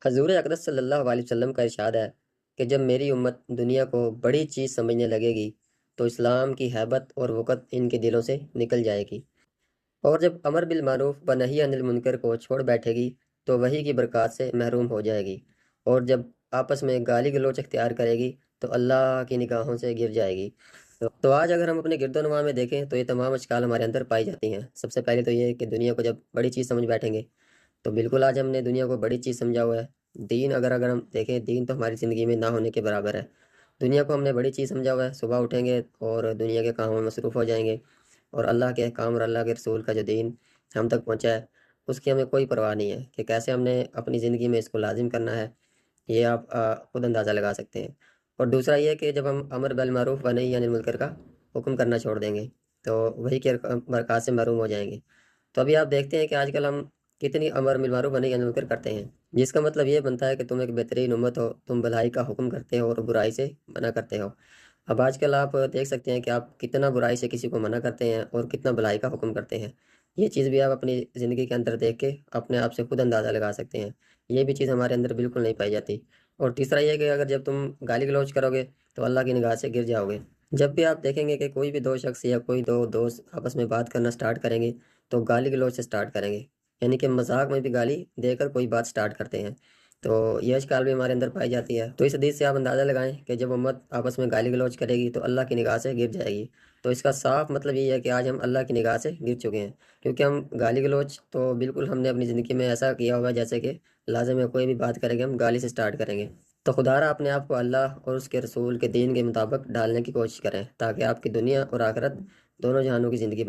حضور اقدس صلی اللہ علیہ وسلم کا ارشاد ہے کہ جب میری امت دنیا کو بڑی چیز سمجھنے لگے گی تو اسلام کی ہیبت اور وقت ان کے دلوں سے نکل جائے گی، اور جب امر بالمعروف و نہی عن المنکر کو چھوڑ بیٹھے گی تو وہی کی برکات سے محروم ہو جائے گی، اور جب آپس میں گالی گلوچ اختیار کرے گی تو اللہ کی نگاہوں سے گر جائے گی۔ تو آج اگر ہم اپنے گرد و نواح میں دیکھیں تو یہ تمام اشکال ہمارے اندر پائی جاتی ہیں۔ سب سے پہلے تو یہ ہے کہ دنیا کو جب بڑی چیز سمجھ بیٹھیں گے تو بالکل آج ہم نے دنیا کو بڑی چیز سمجھا ہوا ہے۔ دین اگر ہم دیکھیں، دین تو ہماری زندگی میں نہ ہونے کے برابر ہے۔ دنیا کو ہم نے بڑی چیز سمجھا ہوا ہے، صبح اٹھیں گے اور دنیا کے کاموں میں مصروف ہو جائیں گے، اور اللہ کے احکام اور اللہ کے رسول کا جو دین ہم تک پہنچا ہے اس کی ہمیں کوئی پرواہ نہیں ہے کہ کیسے ہم نے اپنی زندگی میں اس کو لازم کرنا ہے۔ یہ آپ خود اندازہ لگا سکتے ہیں۔ اور دوسرا یہ کہ جب ہم امر بالمعروف و نہی عن المنکر کا حکم کرنا چھوڑ دیں گے تو وہی کے برکات سے محروم ہو جائیں گے۔ تو ابھی آپ دیکھتے ہیں کہ آج کل ہم کتنی امر بالمعروف و نہی عن المنکر کرتے ہیں، جس کا مطلب یہ بنتا ہے کہ تم ایک بہترین امت ہو، تم بھلائی کا حکم کرتے ہو اور برائی سے منع کرتے ہو۔ اب آج کل آپ دیکھ سکتے ہیں کہ آپ کتنا برائی سے کسی کو منع کرتے ہیں اور کتنا بھلائی کا حکم کرتے ہیں۔ یہ چیز بھی آپ اپنی زندگی کے اندر دیکھ کے اپنے آپ سے خود اندازہ لگا سکتے ہیں۔ یہ بھی چیز ہمارے اندر بالکل نہیں پائی جاتی۔ اور تیسرا یہ کہ اگر جب تم گالی گلوچ کرو گے تو اللہ کی نگاہ سے گر جاؤ گے۔ جب بھی آپ دیکھیں گے کہ کوئی بھی دو شخص یا کوئی دو دوست آپس میں بات کرنا سٹارٹ کریں گے تو گالی گلوچ سے سٹارٹ کریں گے، یعنی کہ مذاق میں بھی گالی دے کر کوئی بات سٹارٹ کرتے ہیں۔ تو یہ اشکال بھی ہمارے اندر پائی جاتی ہے۔ تو اس حدیث سے آپ اندازہ لگائیں کہ جب امت آپس میں گالی گلوچ کرے گی تو اللہ کی نگاہ سے گر جائے گی۔ تو اس کا صاف مطلب یہ ہے کہ آج ہم اللہ کی نگاہ سے گر چکے ہیں، کیونکہ ہم گالی گلوچ تو بالکل ہم نے اپنی زندگی میں ایسا کیا ہوا ہے جیسے کہ لازم ہے کوئی بھی بات کریں گے ہم گالی سے سٹارٹ کریں گے۔ تو خدا را اپنے آپ کو اللہ اور اس کے رسول کے دین کے مطابق ڈالنے کی کوشش کریں تاکہ آپ کی دنیا اور آخرت دونوں جہانوں کی زندگی